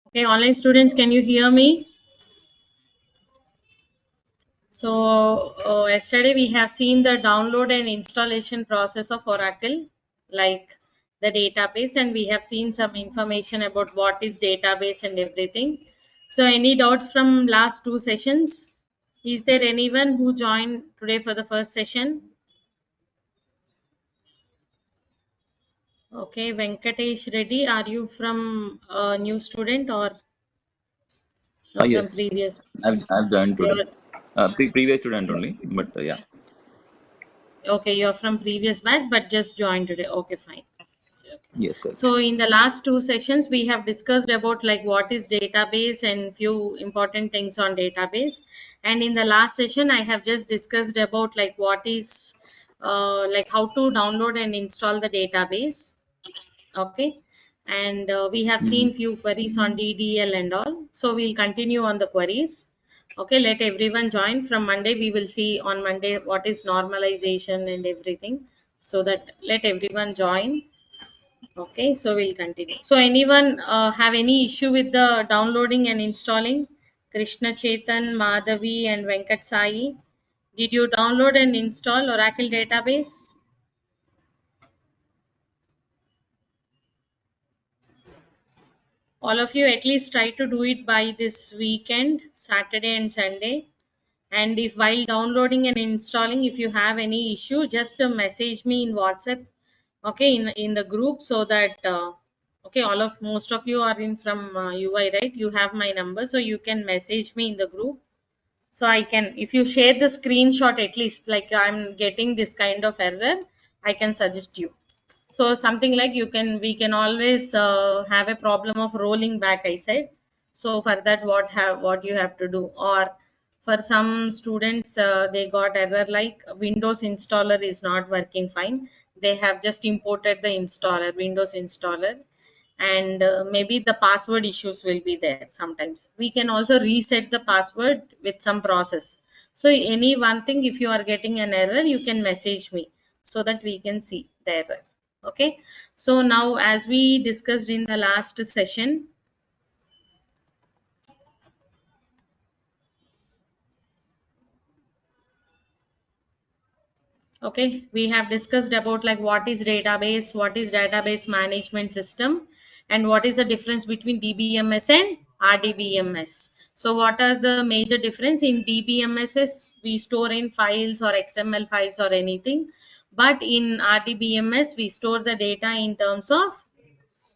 Okay, online students, can you hear me? So, yesterday we have seen the download and installation process of Oracle, like the database, and we have seen some information about what is database and everything. So, any doubts from last two sessions? Is there anyone who joined today for the first session? Okay, Venkatesh Reddy, are you from a new student or from Yes, previous? I've joined today. You're, Previous student only, but yeah. okay, you're from previous batch, but just joined today. Okay, fine. Okay. Yes, correct. So in the last two sessions, we have discussed about like what is database and few important things on database. And in the last session, I have just discussed about like what is like how to download and install the database. Okay. And we have Mhm. seen few queries on DDL and all. So we'll continue on the queries. Okay, let everyone join. From Monday, we will see on Monday what is normalization and everything. So that let everyone join. Okay, so we'll continue. So anyone have any issue with the downloading and installing? Krishna Chetan, Madhavi and Venkat Sai. Did you download and install Oracle database? All of you at least try to do it by this weekend, Saturday and Sunday. And if while downloading and installing, if you have any issue, just message me in WhatsApp, okay, in the group, so that okay, all of most of you are in from UI, right? You have my number, so you can message me in the group. So I can, if you share the screenshot, at least like I'm getting this kind of error, I can suggest you. So something like you can, we can always have a problem of rolling back, I said. So for that, what you have to do, or for some students, they got error like Windows installer is not working fine. They have just imported the installer, Windows installer, and maybe the password issues will be there sometimes. We can also reset the password with some process. So any one thing, if you are getting an error, you can message me so that we can see the error. Okay, so now as we discussed in the last session, okay, we have discussed about like what is database, what is database management system, and what is the difference between DBMS and RDBMS. So what are the major difference in DBMS? We store in files or XML files or anything, but in RDBMS we store the data in terms of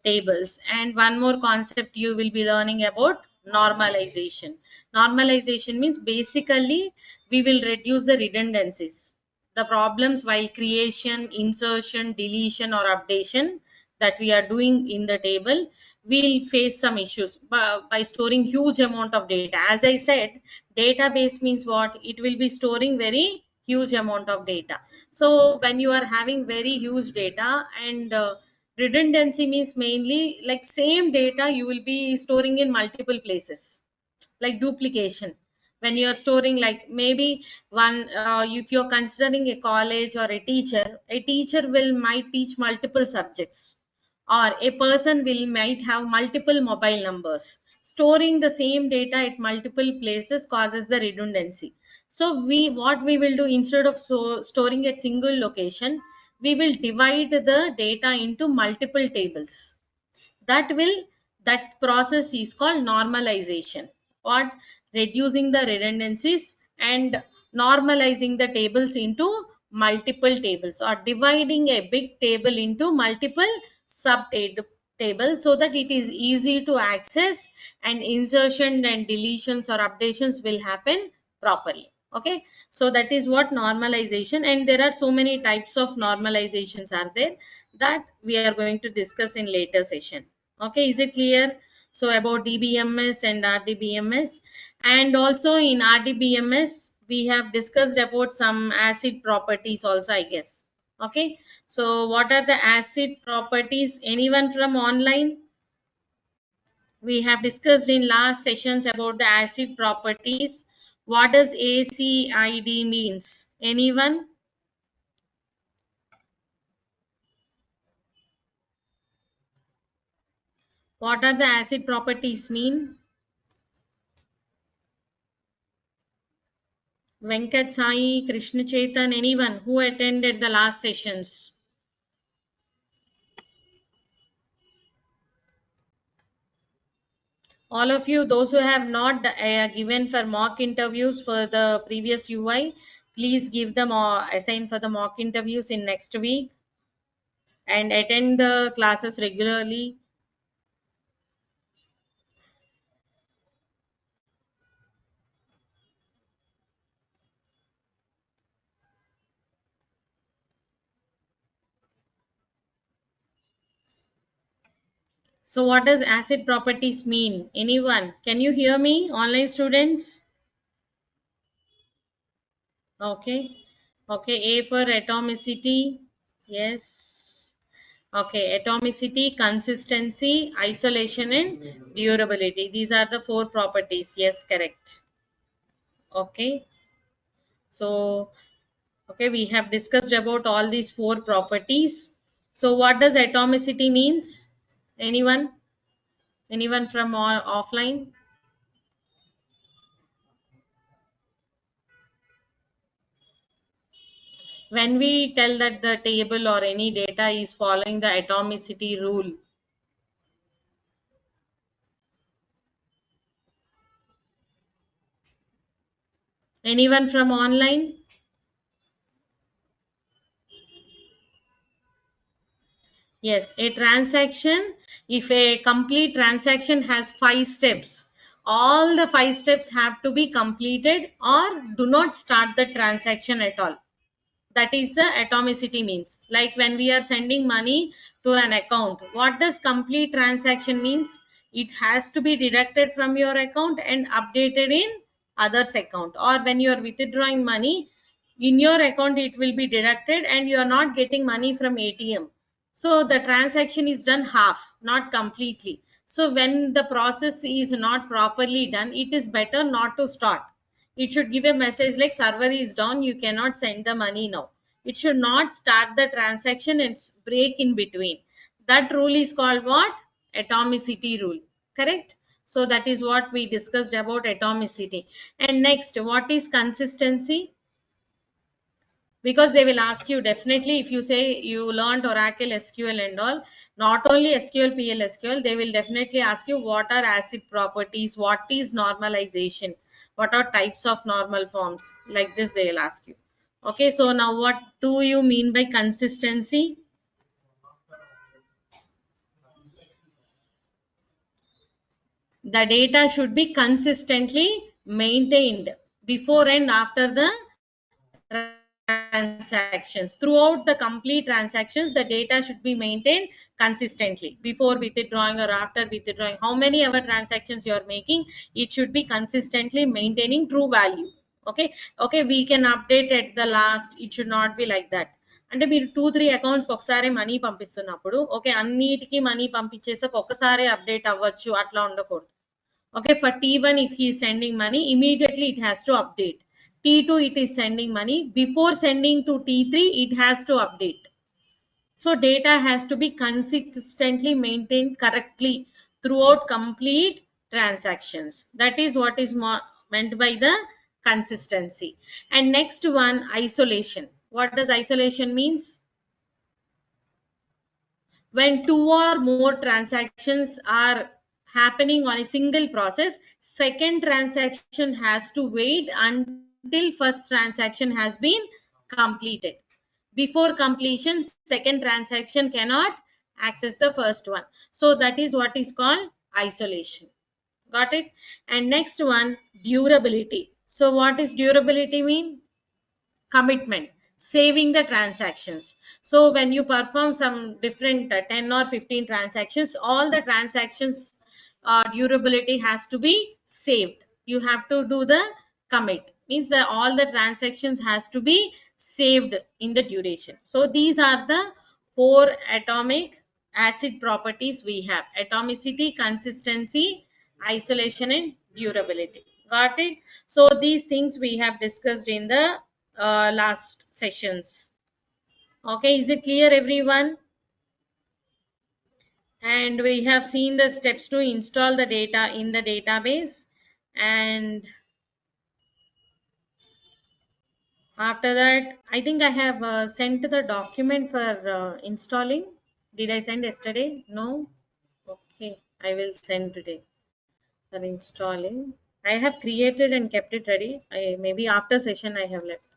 tables. And one more concept you will be learning about, normalization. Normalization means basically we will reduce the redundancies, the problems while creation, insertion, deletion or updation that we are doing in the table. We'll face some issues by storing huge amount of data. As I said, database means what? It will be storing very huge amount of data. So when you are having very huge data, and redundancy means mainly like same data you will be storing in multiple places, like duplication. When you are storing like maybe one, if you're considering a college or a teacher will might teach multiple subjects, or a person will might have multiple mobile numbers. Storing the same data at multiple places causes the redundancy. So we, what we will do, instead of storing at single location, we will divide the data into multiple tables. That will, that process is called normalization. What? Reducing the redundancies and normalizing the tables into multiple tables, or dividing a big table into multiple sub tables, so that it is easy to access, and insertion and deletions or updations will happen properly. Okay, so that is what normalization. And there are so many types of normalizations are there, that we are going to discuss in later session. Okay, is it clear? So about DBMS and RDBMS, and also in RDBMS we have discussed about some acid properties also, I guess. Okay, so what are the acid properties? Anyone from online? We have discussed in last sessions about the acid properties. What does ACID means? Anyone? What are the acid properties mean? Venkat Sai, Krishna Chetan, anyone who attended the last sessions? All of you, those who have not given for mock interviews for the previous UI, please give them or assign for the mock interviews in next week and attend the classes regularly. So what does acid properties mean? Anyone? Can you hear me, online students? Okay. Okay, A for atomicity. Yes. Okay, atomicity, consistency, isolation, and durability. These are the four properties. Yes, correct. Okay. So, okay, we have discussed about all these four properties. So, what does atomicity means? Anyone? Anyone from all offline? When we tell that the table or any data is following the atomicity rule, anyone from online? Yes, a transaction, if a complete transaction has 5 steps, all the 5 steps have to be completed or do not start the transaction at all. That is the atomicity means. Like when we are sending money to an account, what does complete transaction means? It has to be deducted from your account and updated in others account. Or when you are withdrawing money in your account, it will be deducted and you are not getting money from ATM. So the transaction is done half, not completely. So when the process is not properly done, it is better not to start. It should give a message like server is down, you cannot send the money now. It should not start the transaction and break in between. That rule is called what? Atomicity rule. Correct? So that is what we discussed about atomicity. And next, what is consistency? Because they will ask you definitely, if you say you learned Oracle SQL and all, not only SQL PL SQL, they will definitely ask you what are acid properties, what is normalization, what are types of normal forms, like this they will ask you. Okay, so now what do you mean by consistency? The data should be consistently maintained before and after the transactions. Throughout the complete transactions, the data should be maintained consistently before withdrawing or after withdrawing. How many ever transactions you are making, it should be consistently maintaining true value. Okay. Okay, we can update at the last. It should not be like that. అంటే మీరు 2-3 accounts ఒకసారి money పంపిస్తున్నప్పుడు okay అన్నిటికీ money పంపించేసి ఒకసారి update అవ్వచ్చు అట్లా ఉండకూడదు. Okay, for T1, if he is sending money, immediately it has to update. T2, it is sending money. Before sending to T3, it has to update. So data has to be consistently maintained correctly throughout complete transactions. That is what is meant by the consistency. And next one, isolation. What does isolation means? When two or more transactions are happening on a single process, second transaction has to wait until first transaction has been completed. Before completion, second transaction cannot access the first one. So that is what is called isolation. Got it? And next one, durability. So what is durability mean? Commitment, saving the transactions. So when you perform some different 10 or 15 transactions, all the transactions durability has to be saved. You have to do the commit, means that all the transactions has to be saved in the duration. So these are the four atomic acid properties we have: atomicity, consistency, isolation, and durability. Got it? So these things we have discussed in the last sessions. Okay, is it clear everyone? And we have seen the steps to install the data in the database. And after that, I think I have sent the document for installing. Did I send yesterday? No. Okay, I will send today for installing. I have created and kept it ready. Maybe after session I have left.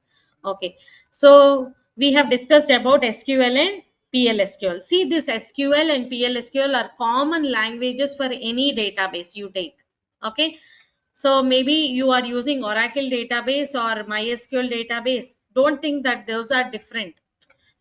Okay, so we have discussed about SQL and PLSQL. See, this SQL and PLSQL are common languages for any database you take. Okay, so maybe you are using Oracle database or MySQL database. Don't think that those are different.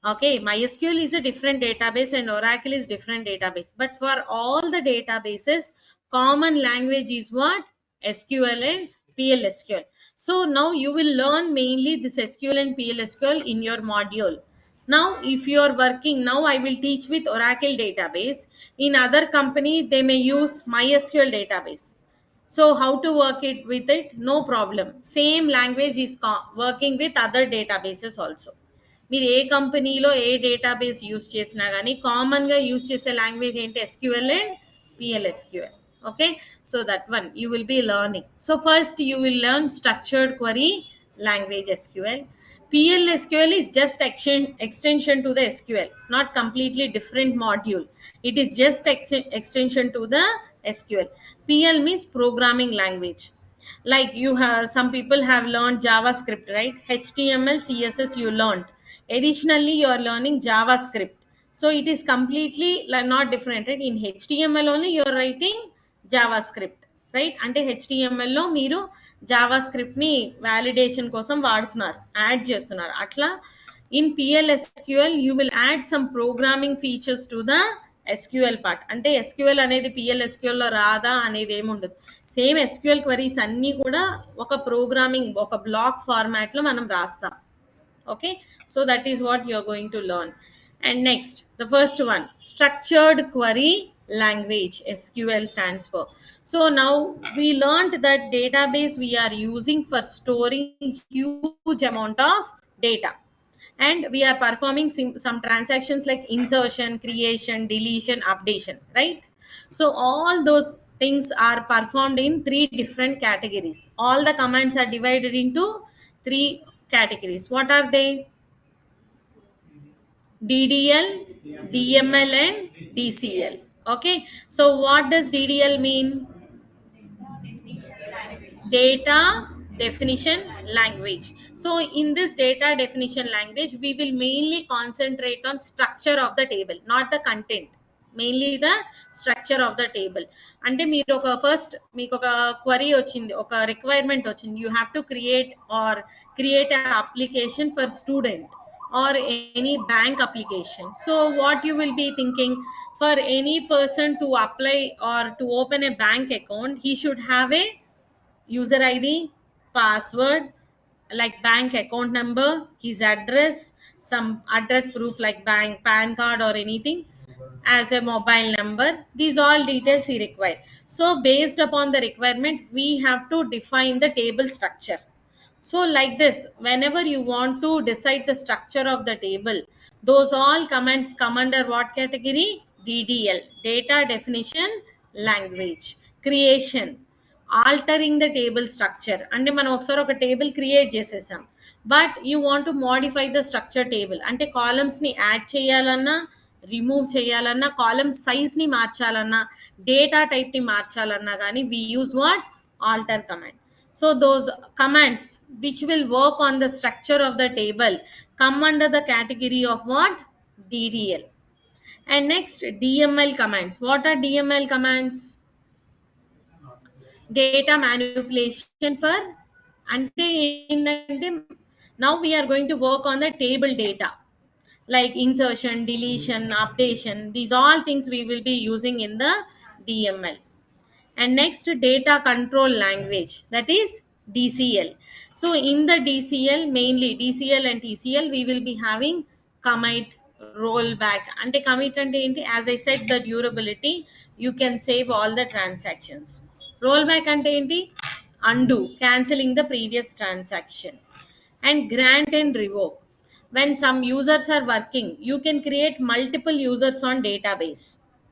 Okay, MySQL is a different database and Oracle is different database. But for all the databases, common language is what? SQL and PLSQL. So now you will learn mainly this SQL and PLSQL in your module. Now, if you are working, now I will teach with Oracle database. In other company, they may use MySQL database. So how to work it with it? No problem. Same language is working with other databases also. మీరు ఏ కంపెనీలో ఏ database use చేసినా కానీ కామన్గా use చేసే language ఏంటి SQL and పిఎల్ఎస్క్యూఎల్ okay so that one you will be learning so first you will learn structured query language SQL. PLSQL is just extension to the SQL, not completely different module. It is just extension to the SQL. PL means programming language. Like you have, some people have learned JavaScript, right? HTML, CSS you learned. Additionally, you are learning JavaScript. So it is completely not different, right? In HTML only you are writing JavaScript, right అంటే హెచ్టిఎంఎల్లో మీరు Java స్క్రిప్ట్ని validation కోసం వాడుతున్నారు add చేస్తున్నారు అట్లా in పిఎల్ఎస్క్యూఎల్ you will add some programming features to the SQL part అంటే SQL అనేది పిఎల్ఎస్క్యూఎల్లో రాదా అనేది ఏముండదు సేమ్ ఎస్క్యూఎల్ క్వరీస్ అన్నీ కూడా ఒక ప్రోగ్రామింగ్ ఒక బ్లాక్ ఫార్మాట్లో మనం రాస్తాం okay so that is what you are going to learn and next the first one structured query language SQL stands for so now we learned that database we are using for storing huge amount of data and we are performing some transactions like insertion creation deletion updation right so all those things are performed in three different categories all the commands are divided into three categories what are they DDL, DML and DCL. Okay. So what does DDL mean? Data definition language. So in this data definition language, we will mainly concentrate on structure of the table, not the content. Mainly the structure of the table. అంటే మీరు ఒక first మీకు ఒక query వచ్చింది ఒక requirement వచ్చింది you have to create application for student or any bank application so what you will be thinking for any person to apply or to open a bank account he should have a user id password like bank account number his address some address proof like bank pan card or anything as a mobile number these all details he require so based upon the requirement we have to define the table structure so like this, whenever you want to decide the structure of the table, those all commands come under what category? DDL, data definition language, creation, altering the table structure. అంటే మనం ఒకసారి ఒక table create చేసేసాం but you want to modify the structure table అంటే కాలమ్స్ని add చేయాలన్నా remove చేయాలన్నా column సైజ్ని మార్చాలన్నా డేటా టైప్ని మార్చాలన్నా కానీ we use what alter command so those commands which will work on the structure of the table come under the category of what? DDL. And next DML commands. What are DML commands? Data manipulation for ante ఏంటంటే now we are going to work on the table data like insertion, deletion, updation. These all things we will be using in the DML. And next data control language that is DCL. So in the DCL mainly DCL and TCL we will be having commit rollback ante commit ante enti as I said the durability you can save all the transactions rollback ante enti undo cancelling the previous transaction and grant and revoke when some users are working you can create multiple users on database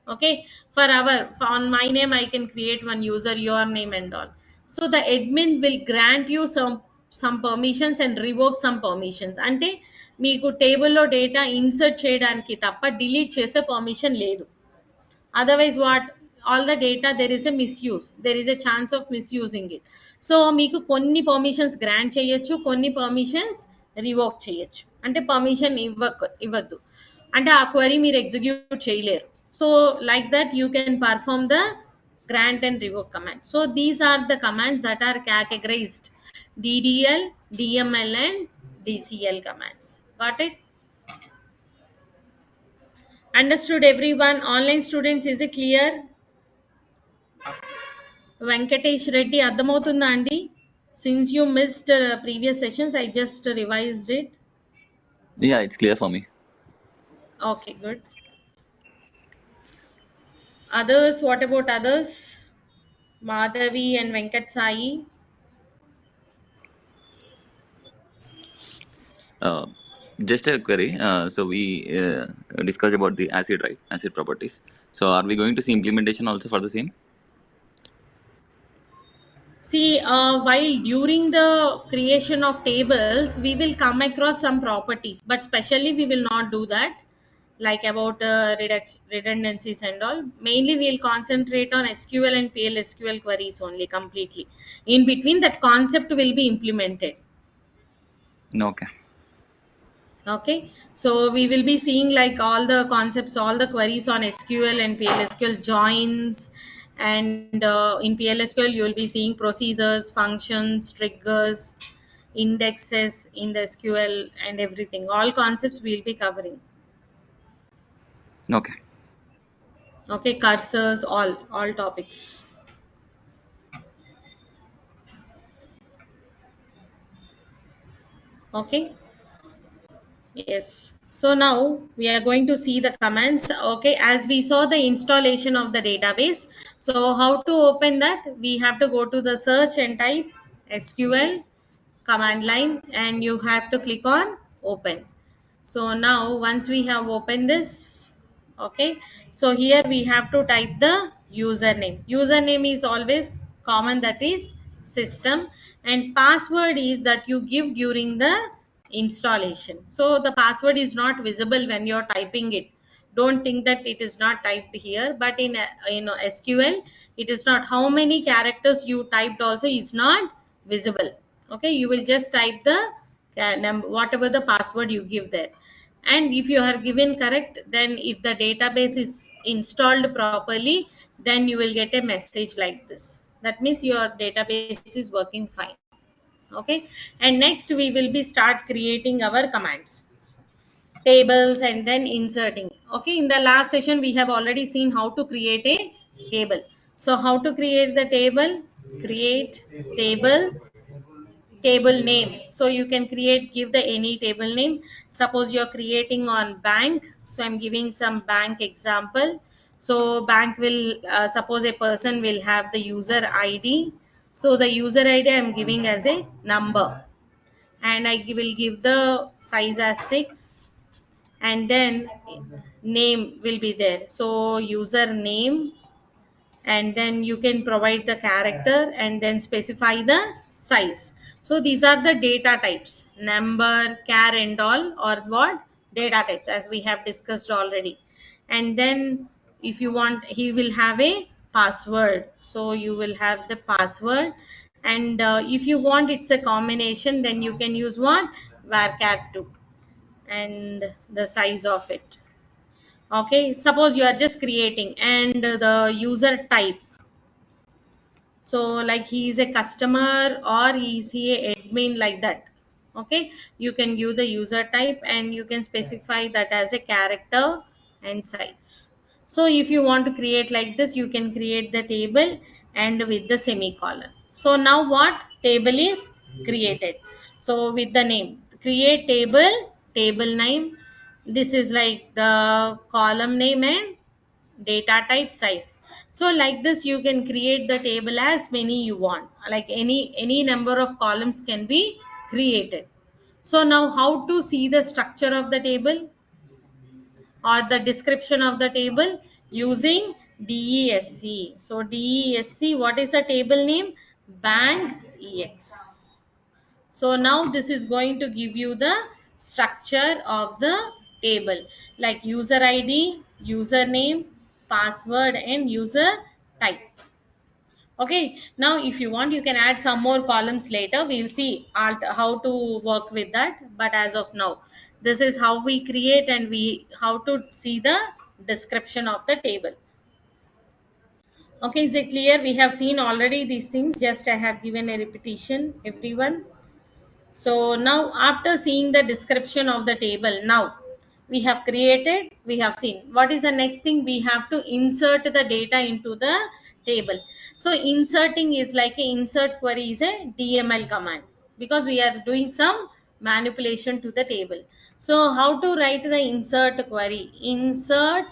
Okay, on my name I can create one user, your name and all. So the admin will grant you some permissions and revoke some permissions. అంటే మీకు టేబుల్లో data insert చేయడానికి తప్ప delete చేసే permission లేదు. Otherwise what, all the data there is a misuse, there is a chance of misusing it. So మీకు కొన్ని permissions grant చేయొచ్చు, కొన్ని పర్మిషన్స్ రివోక్ చేయొచ్చు. అంటే పర్మిషన్ ఇవ్వద్దు, అంటే ఆ క్వరీ మీరు ఎగ్జిక్యూట్ చేయలేరు. So like that you can perform the grant and revoke command. So these are the commands that are categorized: ddl, dml and dcl commands. Got it? Understood everyone? Online students, is it clear? Venkatesh Reddy అర్థమవుతుందా అండి? Since you missed previous sessions I just revised it. Yeah, it's clear for me. Okay good. Others, what about others? Madhavi and Venkat Sai. Just a query. So we discussed about the acid, right? Acid properties. So are we going to see implementation also for the same? See, while during the creation of tables we will come across some properties, but specially we will not do that, like about redundancies and all. Mainly we will concentrate on SQL and PL/SQL queries only completely. In between, that concept will be implemented. Okay. Okay, so we will be seeing like all the concepts, all the queries on SQL and PLSQL joins, and in PLSQL you will be seeing procedures, functions, triggers, indexes in the SQL and everything. All concepts we will be covering. Okay. Okay, cursors, all topics. Okay. Yes. So now we are going to see the commands. Okay, as we saw the installation of the database. So how to open that? We have to go to the search and type SQL command line, and you have to click on open. So now once we have opened this, okay, so here we have to type the username. Username is always common, that is system, and password is that you give during the installation. So the password is not visible when you're typing it. Don't think that it is not typed here, but in SQL it is not. How many characters you typed also is not visible. Okay, you will just type the whatever the password you give there, and if you are given correct, then if the database is installed properly, then you will get a message like this. That means your database is working fine. Okay, and next we will be start creating our commands, tables, and then inserting. Okay, in the last session we have already seen how to create a table. So how to create the table? Create table, table name. So you can give the any table name. Suppose you're creating on bank, so I'm giving some bank example. So bank will, suppose a person will have the user ID. So the user ID I'm giving as a number, and I will give the size as 6, and then name will be there. So user name, and then you can provide the character and then specify the size. So these are the data types: number, char and all, or what, data types, as we have discussed already. And then if you want, he will have a password, so you will have the password. And if you want it's a combination, then you can use what, varchar2, and the size of it. Okay, suppose you are just creating, and the user type, so like he is a customer or is he a admin, like that. Okay, you can give the user type and you can specify that as a character and size. So if you want to create like this, you can create the table and with the semicolon. So now what, table is created. So with the name, create table, table name, this is like the column name and data type, size. So like this you can create the table as many you want, like any number of columns can be created. So now how to see the structure of the table or the description of the table? using DESC. So DESC, what is the table name? Bank EX. So now this is going to give you the structure of the table, like user ID, username, password, and user type. Okay, now if you want, you can add some more columns later. We'll see how to work with that. But as of now, this is how we create and how to see the description of the table. Okay, is it clear? We have seen already these things. Just I have given a repetition, everyone. So now after seeing the description of the table, now we have created, we have seen. What is the next thing? We have to insert the data into the table. So inserting is like a insert query is a DML command, because we are doing some manipulation to the table. So how to write the insert query? Insert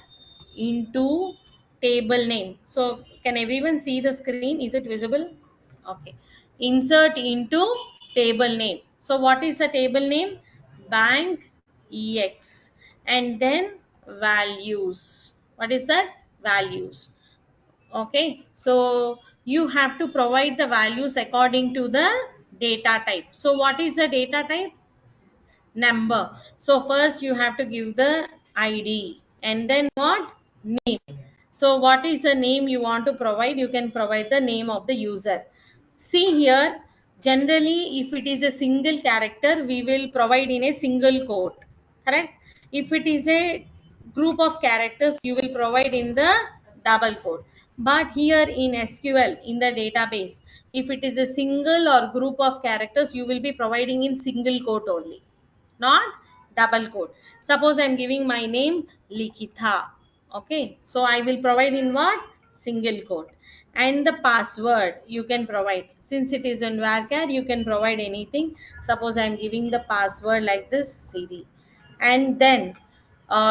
into table name. So can everyone see the screen? Is it visible? Okay. Insert into table name. So what is the table name? Bank EX. And then values. What is that? Values. Okay. So you have to provide the values according to the data type. So what is the data type? Number. So first you have to give the ID, and then what? Name. So what is the name you want to provide? You can provide the name of the user. See here, generally if it is a single character, we will provide in a single quote. Correct? If it is a group of characters, you will provide in the double quote. But here in SQL, in the database, if it is a single or group of characters, you will be providing in single quote only, not double quote. Suppose I'm giving my name Likitha. Okay, so I will provide in what? Single quote. And the password you can provide. Since it is in varchar, you can provide anything. Suppose I'm giving the password like this, Siri. And then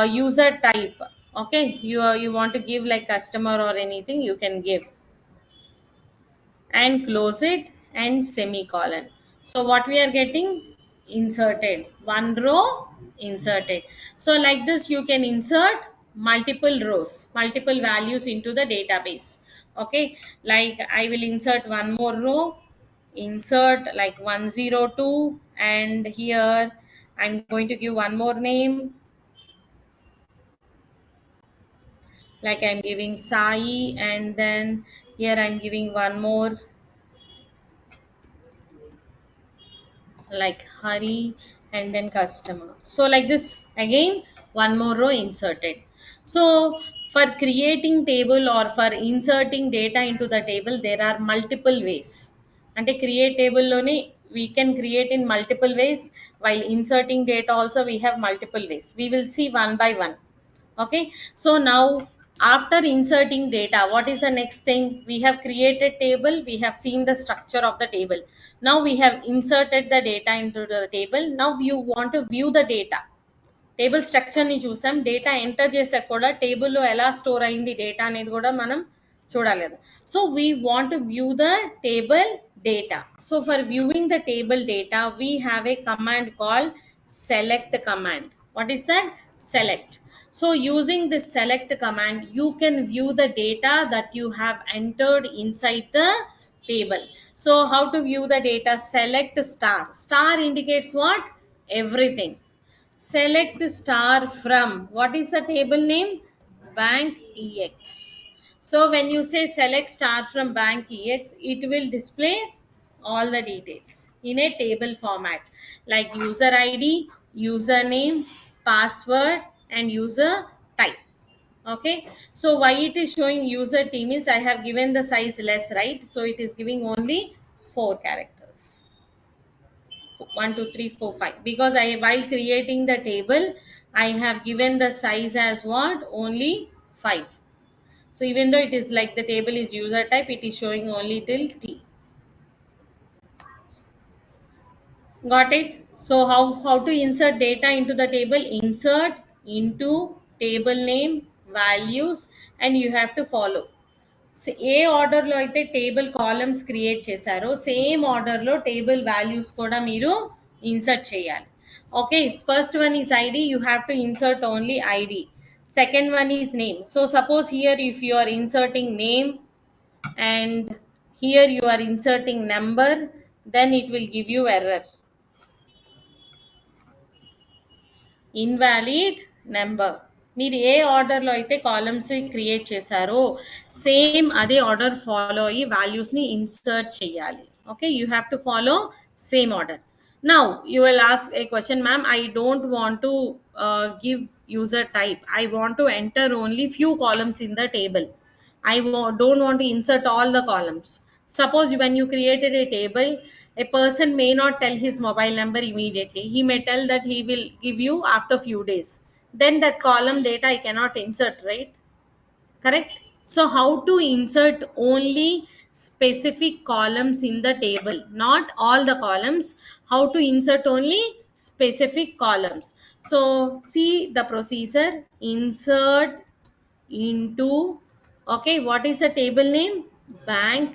user type. Okay, you want to give like customer or anything, you can give, and close it and semicolon. So what we are getting? Inserted, one row inserted. So like this you can insert multiple rows, multiple values into the database. Okay, like I will insert one more row, insert like 102, and here I'm going to give one more name, like I'm giving Sai, and then here I'm giving one more like Hari, and then customer. So like this again, one more row inserted. So for creating table or for inserting data into the table, there are multiple ways. అంటే create table lone we can create in multiple ways, while inserting data also we have multiple ways. We will see one by one. Okay, so now after inserting data, what is the next thing? We have created table, we have seen the structure of the table. Now we have inserted the data into the table. Now you want to view the data. Table స్ట్రక్చర్ని చూసాం, data enter చేసాక కూడా టేబుల్లో ఎలా store అయింది data అనేది కూడా మనం చూడాలి కదా. So we want to view the table data. So for viewing the table data we have a command call select command. What is that? Select. So using this select command, you can view the data that you have entered inside the table. So how to view the data? Select star. Star indicates what? Everything. Select star from, what is the table name? Bank EX. So when you say select star from Bank EX, it will display all the details in a table format, like user ID, username, password, and user type. Okay, so why it is showing user T means I have given the size less, right? So it is giving only 4 characters. 1 2 3 4 5, because I, while creating the table, I have given the size as what? Only 5. So even though it is like the table is user type, it is showing only till T. Got it? So how to insert data into the table? Insert into table name, values, and you have to follow. ఏ ఆర్డర్లో అయితే table columns create చేశారో same ఆర్డర్లో table values కూడా మీరు insert చేయాలి. Okay, first one is ID. You have to insert only ID. Second one is name. So suppose here if you are inserting name and here you are inserting number, then it will give you error. Invalid number. మీరు ఏ ఆర్డర్లో అయితే columns create చేశారో same అదే order follow అయ్యి వాల్యూస్ని insert చేయాలి. Okay, you have to follow same order. Now you will ask a question, ma'am, I don't want to give user type. I want to enter only few columns in the table. Don't want to insert all the columns. Suppose when you created a table, a person may not tell his mobile number immediately. He may tell that he will give you after few days. Then that column data I cannot insert, right? Correct? So how to insert only specific columns in the table, not all the columns. How to insert only specific columns. So see the procedure: insert into, okay, what is the table name? Bank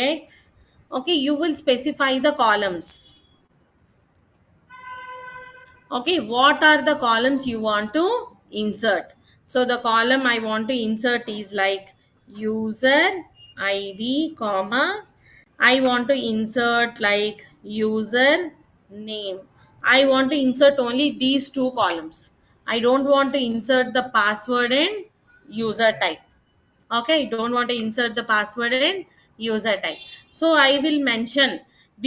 ex. Okay, you will specify the columns. Okay, what are the columns you want to insert? So the column I want to insert is like user id comma, I want to insert like user name. I want to insert only these two columns. I don't want to insert the password and user type. Okay, don't want to insert the password and user type. So I will mention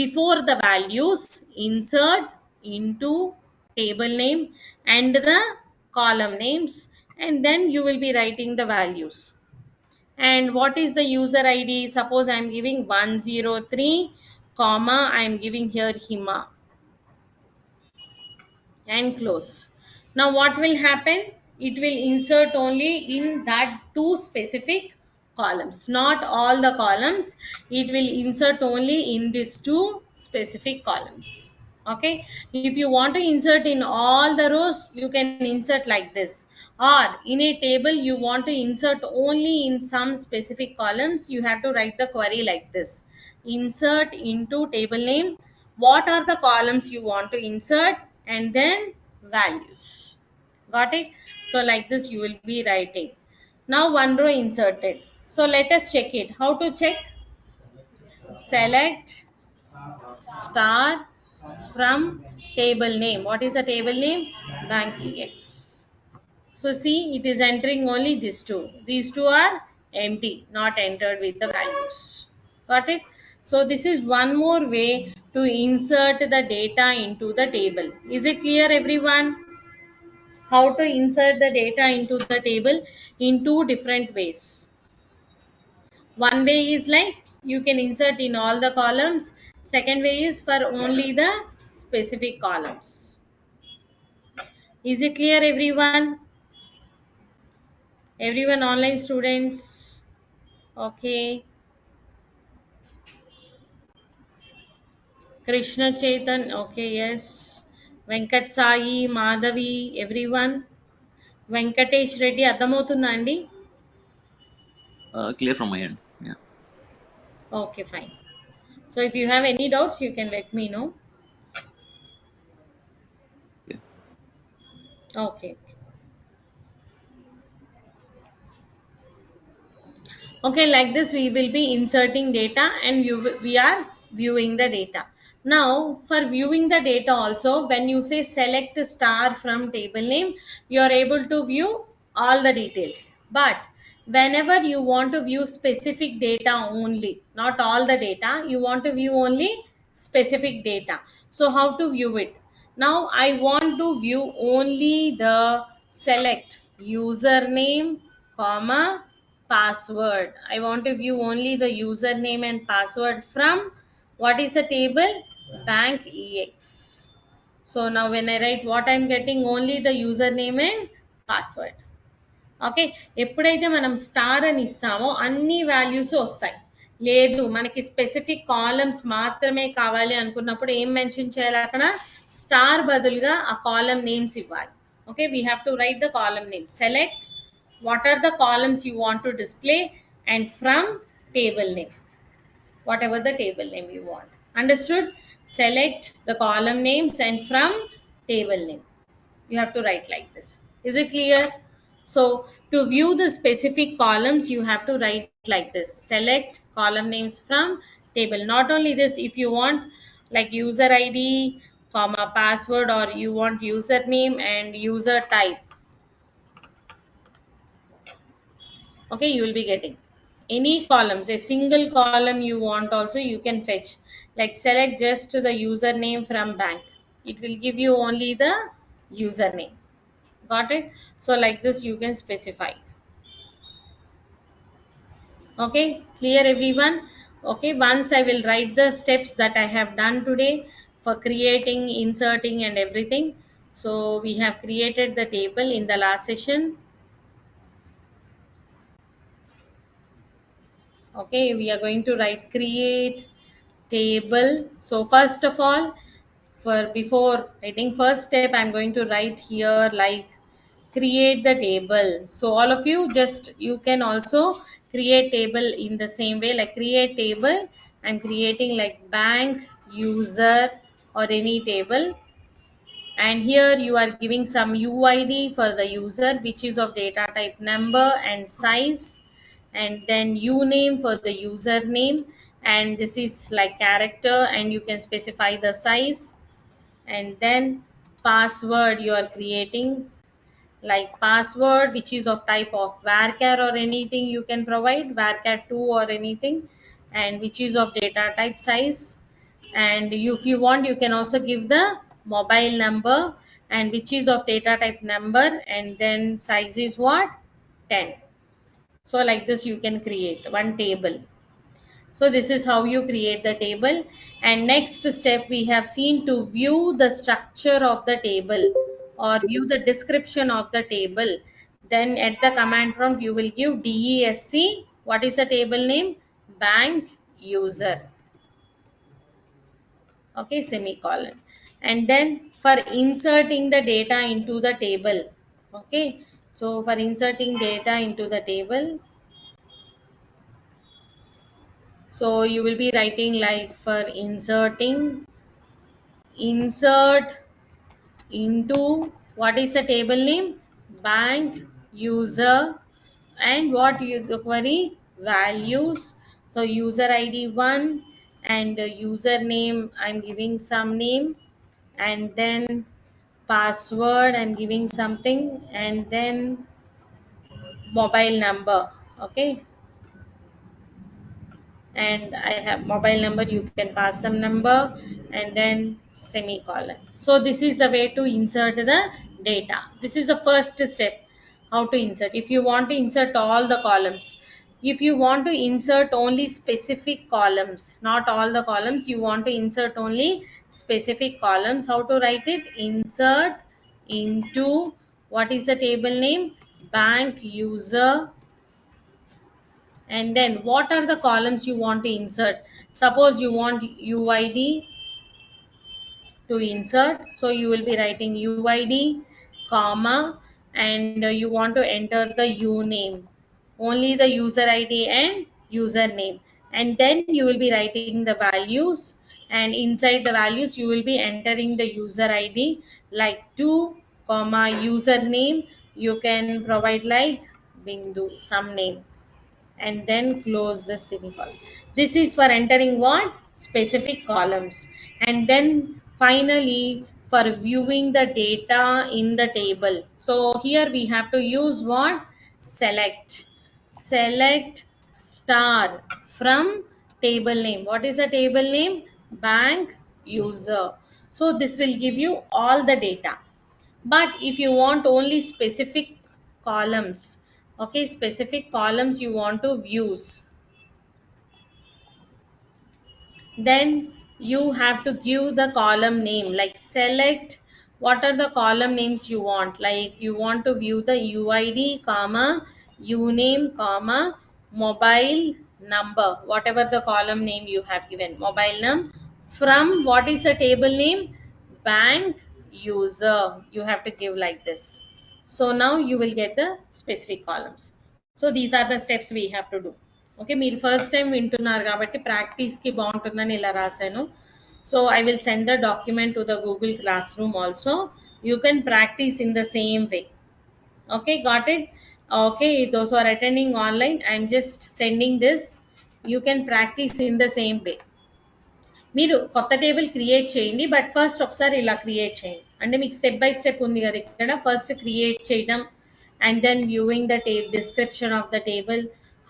before the values insert into table name and the column names, and then you will be writing the values. And what is the user id? Suppose I am giving 103 comma, I am giving here Hima, and close. Now what will happen? It will insert only in that two specific columns, not all the columns. It will insert only in these two specific columns. Okay, if you want to insert in all the rows, you can insert like this. Or in a table you want to insert only in some specific columns, you have to write the query like this: insert into table name, what are the columns you want to insert, and then values. Got it? So like this you will be writing. Now one row inserted. So let us check it. How to check? Select star from table name. What is the table name? Bank ex. So see, it is entering only these two. These two are empty, not entered with the values. Got it? So this is one more way to insert the data into the table. Is it clear, everyone? How to insert the data into the table in two different ways. One way is like you can insert in all the columns. Second way is for only the specific columns. Is it clear, everyone? Everyone, online students? Okay. Krishna Chetan. Okay, yes. Venkat Sai, Madhavi, everyone. Venkatesh Reddy, అర్థమవుతుందా అండి? Clear from my end. Yeah. Okay, fine. So if you have any doubts, you can let me know. Yeah. Okay. Okay, like this we will be inserting data and we are viewing the data. Now for viewing the data also, when you say select star from table name, you are able to view all the details. But whenever you want to view specific data only, not all the data, you want to view only specific data. So how to view it? Now I want to view only the select username comma password. I want to view only the username and password from what is the table? Bank ex. So now when I write what I am getting, only the username and password. Okay, ఎప్పుడైతే మనం star అని ఇస్తామో అన్ని values వస్తాయి. లేదు మనకి specific columns మాత్రమే కావాలి అనుకున్నప్పుడు ఏం మెన్షన్ చేయాలి? అక్కడ స్టార్ బదులుగా ఆ కాలమ్ నేమ్స్ ఇవ్వాలి. Okay, we have to right the column name. Select what are the columns you want to display and from table name, whatever the table name you want. Understood? Select the column names and from table name you have to write like this. Is it clear? So to view the specific columns, you have to write like this: select column names from table. Not only this, if you want like user id comma password, or you want username and user type, okay, you will be getting any columns. A single column you want also, you can fetch. Like select just the username from bank, it will give you only the username. Got it? So like this you can specify. Okay, clear everyone? Okay, once I will write the steps that I have done today for creating, inserting and everything. So we have created the table in the last session. Okay, we are going to write create table. So first of all, for before writing first step, I'm going to write here like create the table. So all of you, just you can also create table in the same way. Like create table, I'm creating like bank user or any table, and here you are giving some UID for the user, which is of data type number and size, and then uname for the username, and this is like character, and you can specify the size. And then password you are creating like password, which is of type of varchar or anything you can provide, varchar2 or anything, and which is of data type size. And if you want, you can also give the mobile number, and which is of data type number, and then size is what, 10. So like this you can create one table. So this is how you create the table. And next step, we have seen to view the structure of the table or view the description of the table. Then at the command prompt, you will give DESC. What is the table name? Bank user. Okay, semicolon. And then for inserting the data into the table. Okay, so for inserting data into the table, so you will be writing like for inserting, insert into, what is the table name? Bank user. And what you the query? Values. So user id 1, and username I'm giving some name, and then password I'm giving something, and then mobile number. Okay, and I have mobile number, you can pass some number, and then semicolon. So this is the way to insert the data. This is the first step, how to insert. If you want to insert all the columns, if you want to insert only specific columns, not all the columns, you want to insert only specific columns, how to write it? Insert into, what is the table name? Bank user. And then what are the columns you want to insert? Suppose you want UID to insert, so you will be writing UID comma, and you want to enter the uname, only the user ID and username, and then you will be writing the values, and inside the values you will be entering the user ID like 2 comma username, you can provide like Bindu, some name, and then close the semicolon. This is for entering what? Specific columns. And then finally for viewing the data in the table. So here we have to use what? Select. Select star from table name. What is the table name? Bank user. So this will give you all the data. But if you want only specific columns, okay, specific columns you want to views, then you have to give the column name. Like select what are the column names you want. Like you want to view the UID comma uname comma mobile number, whatever the column name you have given, mobile number, from what is the table name? Bank user. You have to give like this. So now you will get the specific columns. So these are the steps we have to do. Okay, మీరు first time వింటున్నారు కాబట్టి ప్రాక్టీస్కి బాగుంటుందని ఇలా రాశాను. So I will send the document to the Google class room also. You can practice in the same way. Okay, got it. Okay, those who are attending online, I'm just sending this. You can practice in the same way. మీరు కొత్త table create చేయండి, but first ఒకసారి ఇలా create చేయండి. అంటే మీకు step by step ఉంది కదా ఇక్కడ. ఫస్ట్ క్రియేట్ చేయడం and then viewing the description of the table,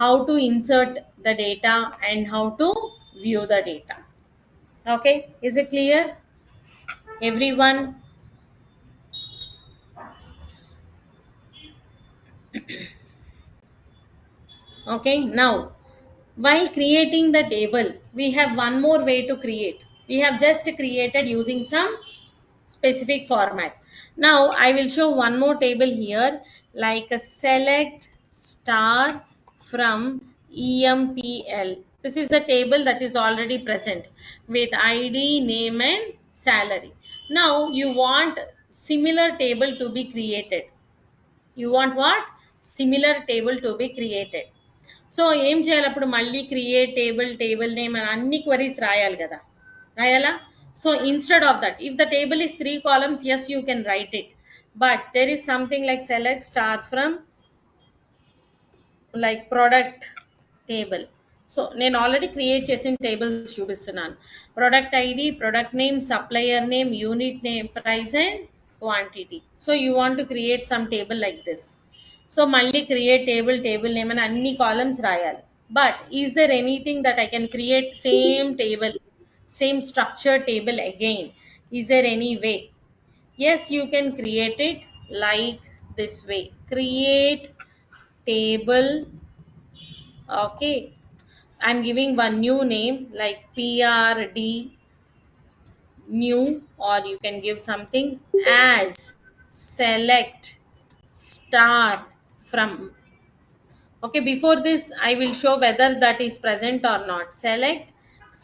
how to insert the data and how to view the data. Okay, is it clear everyone? Okay, now while creating the table, we have one more way to create. We have just created using some specific format. Now I will show one more table here, like a select star from EMPL. This is a table that is already present with ID, name and salary. Now you want similar table to be created. You want what? Similar table to be created. So ఏం చేయాలి అప్పుడు? మళ్ళీ create table, table name అని అన్ని queries రాయాలి కదా, రాయాలా? So instead of that, if the table is 3 columns, yes you can write it, but there is something like select star from like product table. So నేను already create చేసిన tables చూపిస్తున్నాను. Product ID, product name, supplier name, unit name, price and quantity. So you want to create some table like this. So మళ్ళీ create table, table name అని అన్ని columns రాయాలి. But is there anything that I can create same table, same structure table again? Is there any way? Yes, you can create it like this way. Create table. Okay, I'm giving one new name like PRD new, or you can give something as select star from. Okay, before this I will show whether that is present or not. Select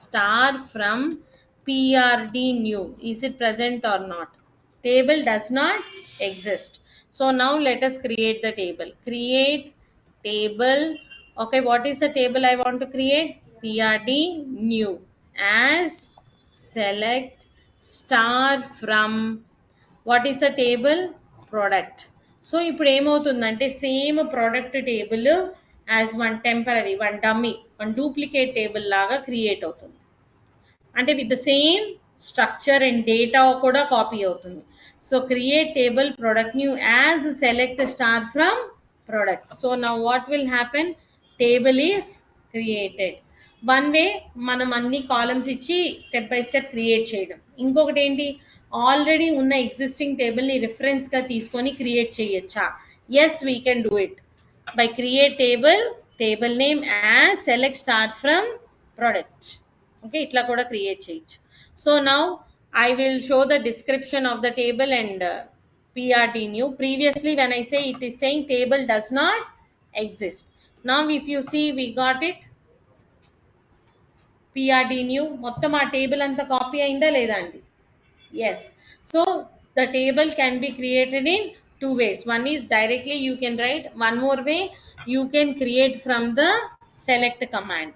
star from PRD new. Is it present or not? Table does not exist. So now let us create the table. Create table. Okay, what is the table I want to create? PRD new as select star from. What is the table? Product. So ఇప్పుడు ఏమవుతుందంటే same product table as one temporary, one dummy, one duplicate table లాగా create అవుతుంది. అంటే with the same structure and data కూడా copy అవుతుంది. So create table product new as select star from product. So now what will happen? Table is created. One way మనం అన్ని columns ఇచ్చి step by step create చేయడం. ఇంకొకటి ఏంటి? Already ఉన్న existing టేబుల్ని రిఫరెన్స్గా తీసుకొని క్రియేట్ చేయొచ్చా? Yes, we can do it by create table, table name as select start from product. Okay, itla kuda create cheyochu. So now I will show the description of the table and PRD new. Previously when I say, it is saying table does not exist. Now if you see, we got it. PRD new మొత్తం ఆ table అంతా copy అయిందా లేదా అండి? Yes. So the table can be created in two ways. One is directly you can write. One more way, you can create from the select command.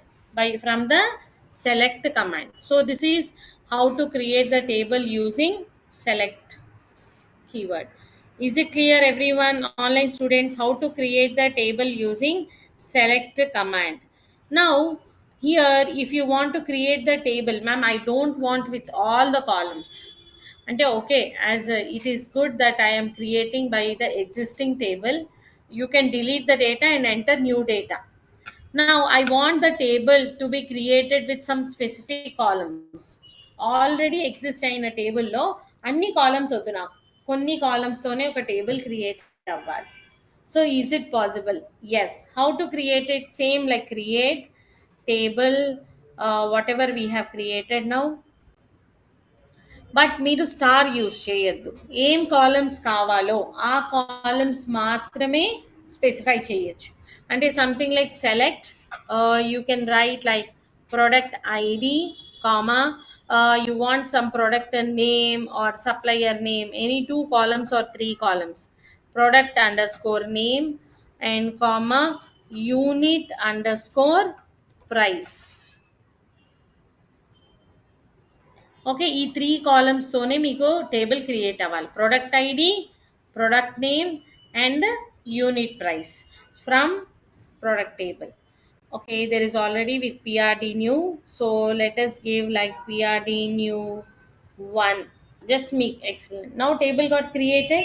From the select command. So this is how to create the table using select keyword. Is it clear everyone? Online students, how to create the table using select command. Now here, if you want to create the table, ma'am, I don't want with all the columns. And okay, as it is good that I am creating by the existing table, you can delete the data and enter new data. Now I want the table to be created with some specific columns. Already exist అయిన టేబుల్లో అన్ని columns వద్దు నాకు, కొన్ని columns తోనే ఒక table create అవ్వాలి. So is it possible? Yes. How to create it? Same like create table, whatever we have created now. But మీరు స్టార్ యూజ్ చేయొద్దు. ఏం కాలమ్స్ కావాలో ఆ కాలమ్స్ మాత్రమే స్పెసిఫై చేయొచ్చు. అంటే something like select, you can write like product ID, comma, you want some product name or supplier name, any two columns or three columns, product underscore name and comma unit underscore price. Okay, ఈ 3 columns తోనే మీకు table create అవ్వాలి. Product ID, product name and unit price from product table. Okay, there is already with PRD new. So let us give like PRD new 1. Just me explain. Now table got created.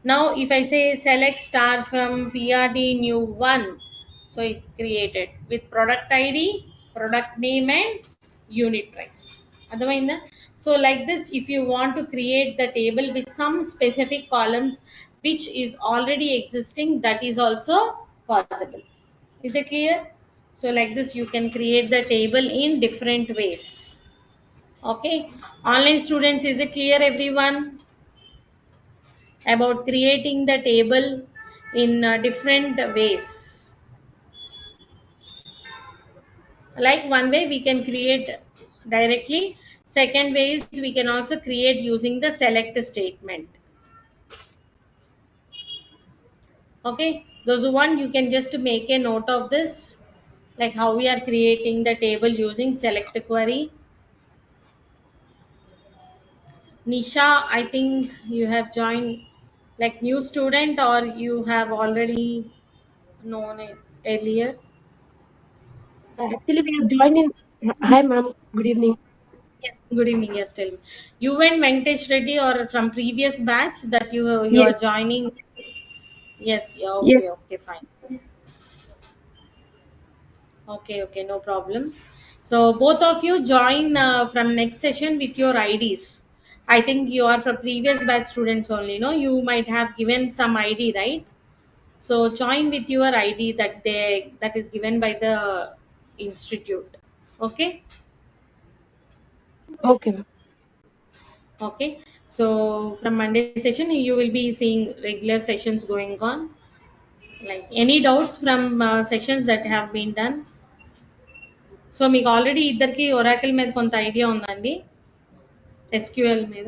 Now if I say select star from PRD new 1, so it created with product ID, product name and unit price. Otherwise, so like this, if you want to create the table with some specific columns which is already existing, that is also possible. Is it clear? So like this, you can create the table in different ways. Okay. Online students, is it clear everyone about creating the table in different ways? Like one way we can create directly. Second way is we can also create using the select statement. Okay. Those who want, you can just make a note of this, like how we are creating the table using select query. Nisha, I think you have joined like new student or you have already known it earlier. Actually, we have joined in. Hi, ma'am. Good evening. Yes. Good evening. Yes, tell me. You and Venkatesh Reddy or from previous batch that you Yes, are joining? Yes. Yeah. yes. Okay. Okay. Fine. Okay. Okay. No problem. So both of you join from next session with your IDs. I think you are from previous batch students only. No, you might have given some ID, right? So join with your ID that is given by the institute. Okay. Okay, ma'am. Okay. So from Monday session, you will be seeing regular sessions going on. Like any doubts from sessions that have been done. So మీకు already ఇద్దరికి Oracle మీద కొంత idea ఉందండి, SQL మీద.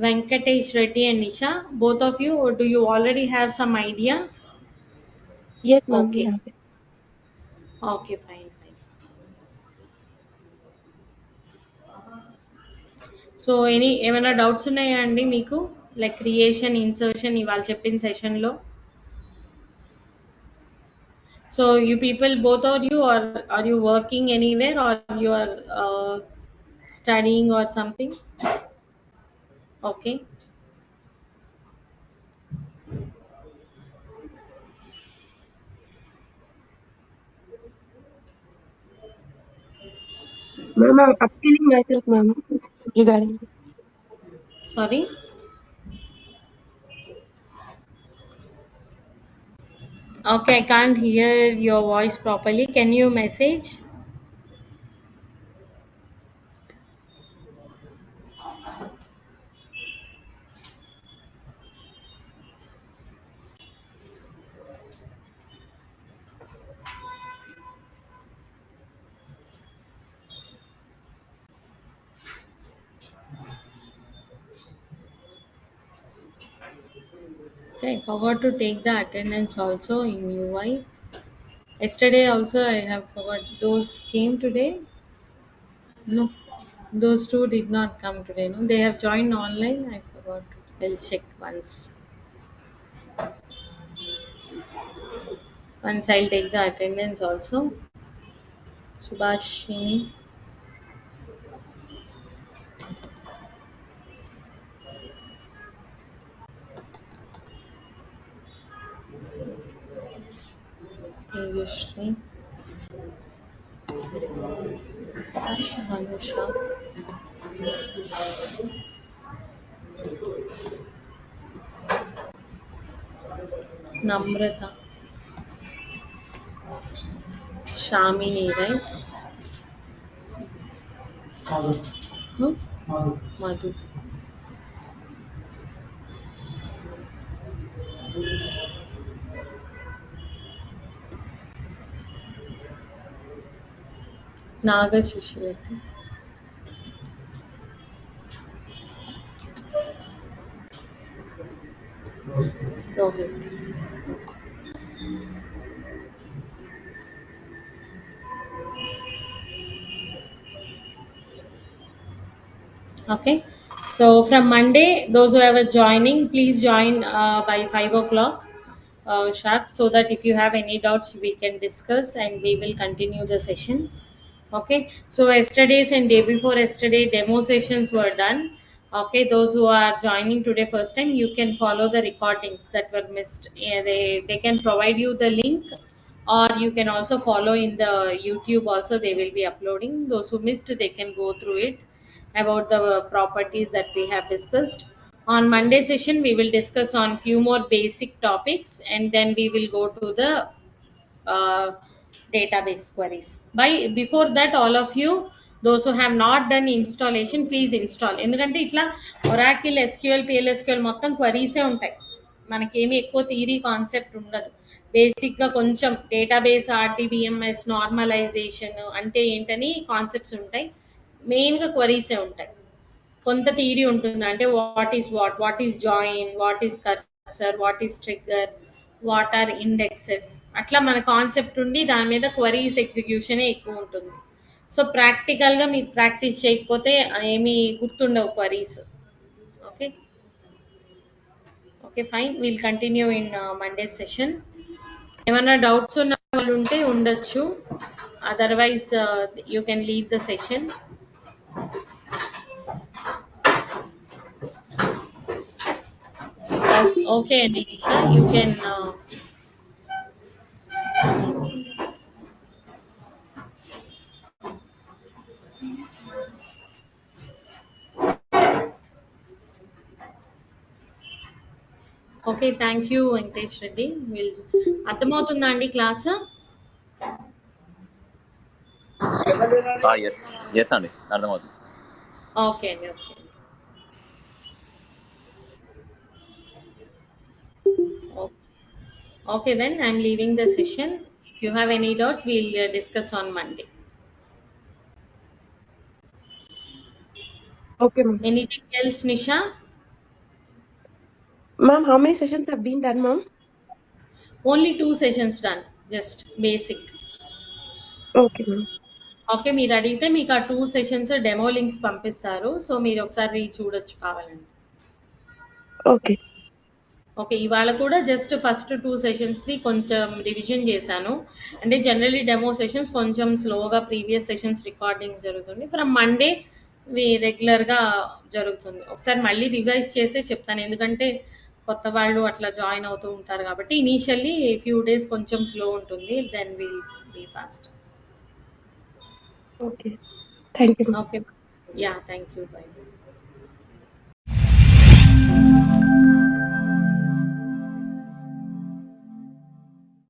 Venkatesh Reddy and Nisha, both of you, or do you already have some idea? Yes, ma'am. We Okay. have it. Okay, fine, fine. So ఏమైనా doubts ఉన్నాయా అండి మీకు, లైక్ క్రియేషన్ ఇన్సర్షన్ ఇవాళ చెప్పిన సెషన్లో? So you people both are you are you working anywhere or you are studying or something? Okay. Ma'am, I'm upskilling myself, ma'am, regarding this. Sorry. Okay, I can't hear your voice properly. Can you message? Okay, I forgot to take the attendance also in UI. Yesterday also I have forgot. Those came today? No, those two did not come today. No, they have joined online. I forgot. I'll check once. Once I'll take the attendance also. Subhashini, Tejashri, Anusha, Namrata, Shamini, right? No? Madhu. Naga Shishirati. Rohit. Okay, so from Monday, those who are joining, please join by 5 o'clock sharp, so that if you have any doubts we can discuss and we will continue the session. Okay, so yesterday's and day before yesterday demo sessions were done. Okay, those who are joining today first time, you can follow the recordings that were missed. Yeah, they can provide you the link, or you can also follow in the YouTube also, they will be uploading. Those who missed, they can go through it about the properties that we have discussed. On Monday session we will discuss on few more basic topics, and then we will go to the uh, database queries. By before that, all of you, those who have not done installation, please install. ఎందుకంటే ఇట్లా Oracle SQL పిఎల్ఎస్క్యూఎల్ మొత్తం క్వరీసే ఉంటాయి, మనకేమి ఎక్కువ theory concept ఉండదు. బేసిక్గా కొంచెం database ఆర్టీబీఎంఎస్ normalisation అంటే ఏంటని కాన్సెప్ట్స్ ఉంటాయి, మెయిన్గా క్వరీసే ఉంటాయి. కొంత థియరీ ఉంటుంది, అంటే what is join, what is cursor, what is trigger, what are indexes, అట్లా మన కాన్సెప్ట్ ఉండి దాని మీద క్వరీస్ ఎగ్జిక్యూషనే ఎక్కువ ఉంటుంది. సో ప్రాక్టికల్గా మీరు ప్రాక్టీస్ చేయకపోతే ఏమీ గుర్తుండవు queries. Okay, okay fine, will continue in Monday session. ఏమైనా డౌట్స్ ఉన్న వాళ్ళు ఉంటే ఉండొచ్చు, otherwise you can leave the session. Okay అండి Nisha, you can. Okay, thank you Venkatesh Reddy. అర్థమవుతుందా అండి క్లాస్? ఎస్ ఎస్ అండి, అర్థమవుతుంది. ఓకే అండి, okay. Okay then I'm leaving the session. If you have any doubts will discuss on Monday. Okay, ma'am. Anything else Nisha? Ma'am, how many sessions have been done, ma'am? Only 2 sessions done, just basic. Okay, ma'am. Okay, మీరు అడిగితే మీకు ఆ 2 sessions demo links పంపిస్తారు, so మీరు ఒకసారి చూడొచ్చు కావాలండి. Okay. Okay, ఇవాళ కూడా జస్ట్ ఫస్ట్ 2 సెషన్స్‌ది కొంచెం రివిజన్ చేశాను. అంటే జనరల్లీ డెమో సెషన్స్ కొంచెం స్లోగా ప్రీవియస్ సెషన్స్ రికార్డింగ్ జరుగుతుంది. ఫ్రమ్ మండే రెగ్యులర్‌గా జరుగుతుంది. ఒకసారి మళ్ళీ రివైజ్ చేసే చెప్తాను, ఎందుకంటే కొత్త వాళ్ళు అట్లా జాయిన్ అవుతూ ఉంటారు కాబట్టి. ఇనీషియల్లీ ఫ్యూ డేస్ కొంచెం స్లో ఉంటుంది, then will be fast. Okay. Thank you, ma'am. Okay, yeah! Thank you. By.